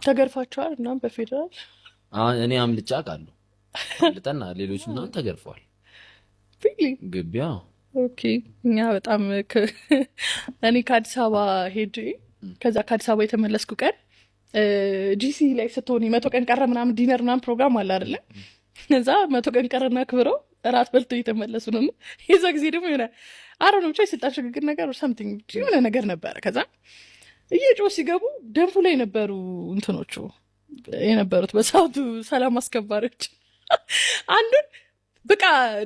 ተገርፋቸዋል እና በፌደራል እኔ አምልጫ ቃለሁ ልጠና ሌሎች ምናምን ተገርፈዋል ግቢያ ኦኬ እኛ በጣም እኔ ከአዲስ አበባ ሄጄ ከዛ ከአዲስ አበባ የተመለስኩ ቀን ጂሲ ላይ ስትሆን 100 ቀን ቀረ ምናምን ዲነር ምናምን ፕሮግራም አለ አይደለ እዛ 100 ቀን ቀረና ክብረው እራት በልቶ እየተመለሱ ነው የዛ ጊዜ ደግሞ የሆነ አሮን ብቻ የስልጣን ሽግግር ነገር or something የሆነ ነገር ነበረ ከዛ እየጮህ ሲገቡ ደንፉ ላይ ነበሩ እንትኖቹ የነበሩት በሳውቱ ሰላም አስከባሪዎች አንዱን በቃ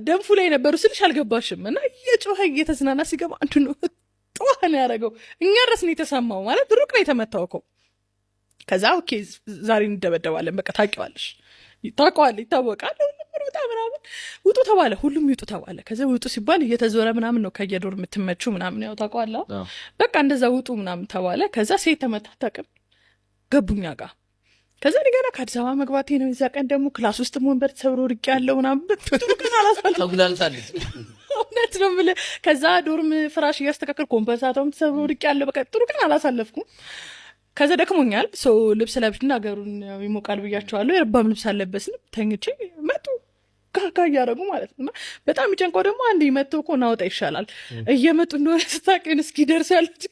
ደንፉ ላይ ነበሩ ስልሽ አልገባሽም እና እየጮህ እየተዝናና ሲገባ አንዱ ነው ጧን ያረጋው እኛ ድረስ ነው የተሰማው ማለት ሩቅ ነው የተመታው እኮ ከዛ ኦኬ ዛሬ እንደበደባለን በቃ ታውቂዋለሽ ይታወቃል በጣም ምናምን ውጡ ተባለ ሁሉም ይውጡ ተባለ ከዛ ውጡ ሲባል እየተዞረ ምናምን ነው ከየዶር የምትመቹ ምናምን ያው ታውቃለህ በቃ እንደዛ ውጡ ምናምን ተባለ ከዛ ሴት ተመታተቀም ገቡኛ ጋር ከዛ ገና ከአዲስ አበባ መግባቴ ነው እዛ ቀን ደግሞ ክላስ ውስጥ ወንበር ተሰብሮ ርቅ ያለው ምናምን ጥሩቀን አላሳልኩም ተጉላልታለች እውነት ነው ብለ ከዛ ዶርም ፍራሽ እያስተካከል ኮምፐንሳቶም ተሰብሮ ርቅ ያለው በቃ ጥሩቀን አላሳለፍኩም ከዛ ደክሞኛል ሶ ልብስ ለብሽና አገሩን ይሞቃል ብያቸዋለሁ የረባም ልብስ አለበስን ተኝቼ መጡ ካካ ያረጉ ማለት ነው በጣም ይጨንቀው ደግሞ አንዴ መጥቶ እኮ ናውጣ ይሻላል እየመጡ እንደሆነ ስታቀን እስኪ ደርሱ ያሉት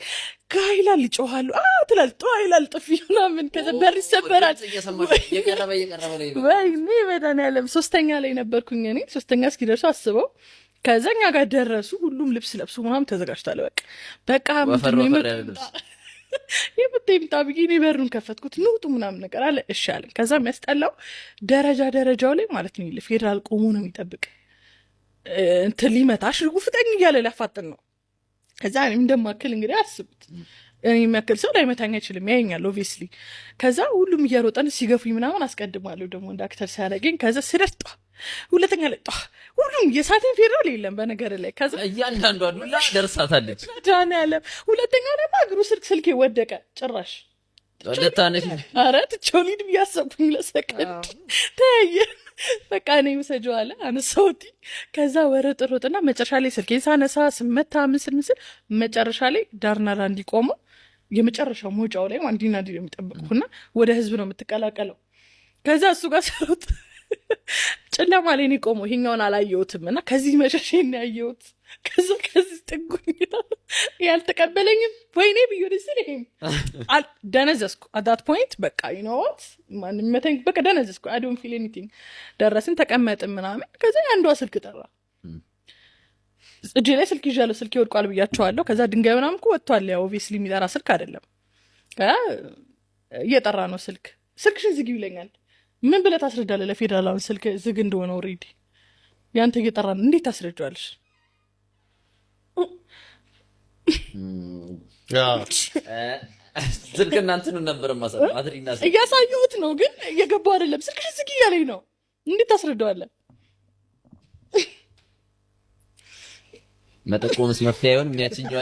ጋይላል ይጮሃሉ ትላል ጧይላል ጥፊና ምን ከዛ በር ይሰበራል የቀረበ ላይ ነው ወይኔ በዳን ያለም ሶስተኛ ላይ ነበርኩኝ እኔ ሶስተኛ እስኪ ደርሱ አስበው ከዛኛ ጋር ደረሱ ሁሉም ልብስ ለብሱ ምናምን ተዘጋጅቷል በቃ የምትይምጣ ብዬ በሩን ከፈትኩት ንውጡ ምናምን ነገር አለ እሺ አለኝ ከዛ የሚያስጠላው ደረጃው ላይ ማለት ነው ፌደራል ቆሞ ነው የሚጠብቅ እንትን ሊመታሽ ርጉ ፍጠኝ እያለ ሊያፋጥን ነው ከዛ እኔም እንደማክል እንግዲህ አስቡት እኔ የሚያክል ሰው ላይመታኝ አይችልም ያየኛል ኦብቪየስሊ ከዛ ሁሉም እየሮጠን ሲገፉኝ ምናምን አስቀድማለሁ ደግሞ እንደ አክተር ሲያደርገኝ ከዛ ስደርጣ ሁለተኛ ላይ ሁሉም የሳቴን ፌደራል የለም በነገር ላይ ከዛ እያንዳንዷ ዱላ ደርሳታለች ዳን ያለ ሁለተኛው ላይ እግሩ ስልኬ ወደቀ ጭራሽ ወደታነሽ አረ ትቾሊድ ቢያሰቡኝ ለሰከንድ ታየ በቃ እኔ ወሰጀው አለ አነሳውቲ ከዛ ወረጥሮጥና መጨረሻ ላይ ስልኬን ሳነሳ ስመታ ምስል መጨረሻ ላይ ዳርናራ እንዲቆሙ የመጨረሻው ሞጫው ላይ አንዲና ዲ የሚጠብቁና ወደ ህዝብ ነው የምትቀላቀለው ከዛ እሱ ጋር ሰሩት ጨለማ ላይ ነው ቆሞ ይሄኛውን አላየሁትም እና ከዚህ መሸሸኝ ያየሁት ከዚህ ጥጉኝ ያልተቀበለኝም ወይኔ ቢዩ ደስልኝ ደነዘስኩ at that point በቃ you know what ማንም መተኝ በቃ ደነዘስኩ I don't feel anything ደረስን ተቀመጥን ምናምን ከዛ አንዷ ስልክ ጠራ እጄ ላይ ስልክ ይዣለሁ ስልክ ይወድቋል ብያቸዋለሁ ከዛ ድንጋይ ምናምን እኮ ወጥቷል ያው obviously የሚጠራ ስልክ አይደለም እየጠራ ነው ስልክሽን ዝጊው ይለኛል ምን ብለህ ታስረዳለህ ለፌደራላውን ስልክ ዝግ እንደሆነ ኦሬዲ ያንተ እየጠራ ነው እንዴት ታስረጃለሽ ስልክ እናንተን ነበር ማሰብ አድሪና እያሳየሁት ነው ግን እየገባው አይደለም ስልክሽን ዝጊ ያለኝ ነው እንዴት ታስረዳዋለህ መጠቆምስ መፍትሄ አይሆንም ያቺኛው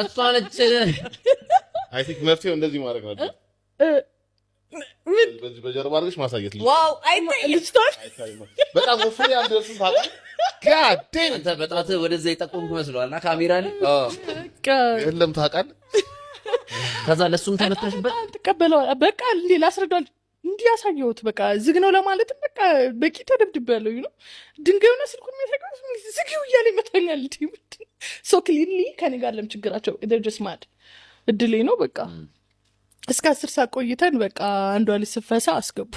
እሷነች አይ ቲንክ መፍትሄው እንደዚህ ማድረግ ነበር በዚህ በጀርባ አድርገሽ ማሳየት ዋው አይታይ በጣም ወፍሬ አንደርስም ታውቃለህ ጋዴ አንተ በጣት ወደዛ ይጠቆምኩ መስሏልና ካሜራ ላይ የለም ታውቃለህ ከዛ ለሱም ተመታሽበት ተቀበለው በቃ እንዴ ላስረዳል እንዲያሳየውት በቃ ዝግ ነው ለማለት በቃ በቂ ተደብድበለው ነው ድንጋዩና ስልኩን የሚያሳየው ዝግው እያለ ይመታኛል ሶ ክሊርሊ ከኔ ጋር ለም ችግራቸው they're just mad እድሌ ነው በቃ እስከ 10 ሰዓት ቆይተን በቃ አንዷ ልስፈሳ አስገቡ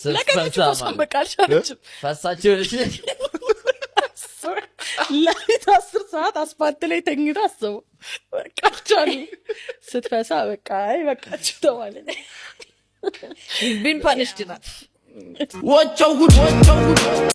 ስፈሳ በቃ አልቻለችም ፈሳቸው ለሊት 10 ሰዓት አስፓልት ላይ ተኝታ አሰቡ በቃ ቻሉ ስትፈሳ በቃ አይ በቃችሁ ተባለ been punished enough ወቸው ጉድ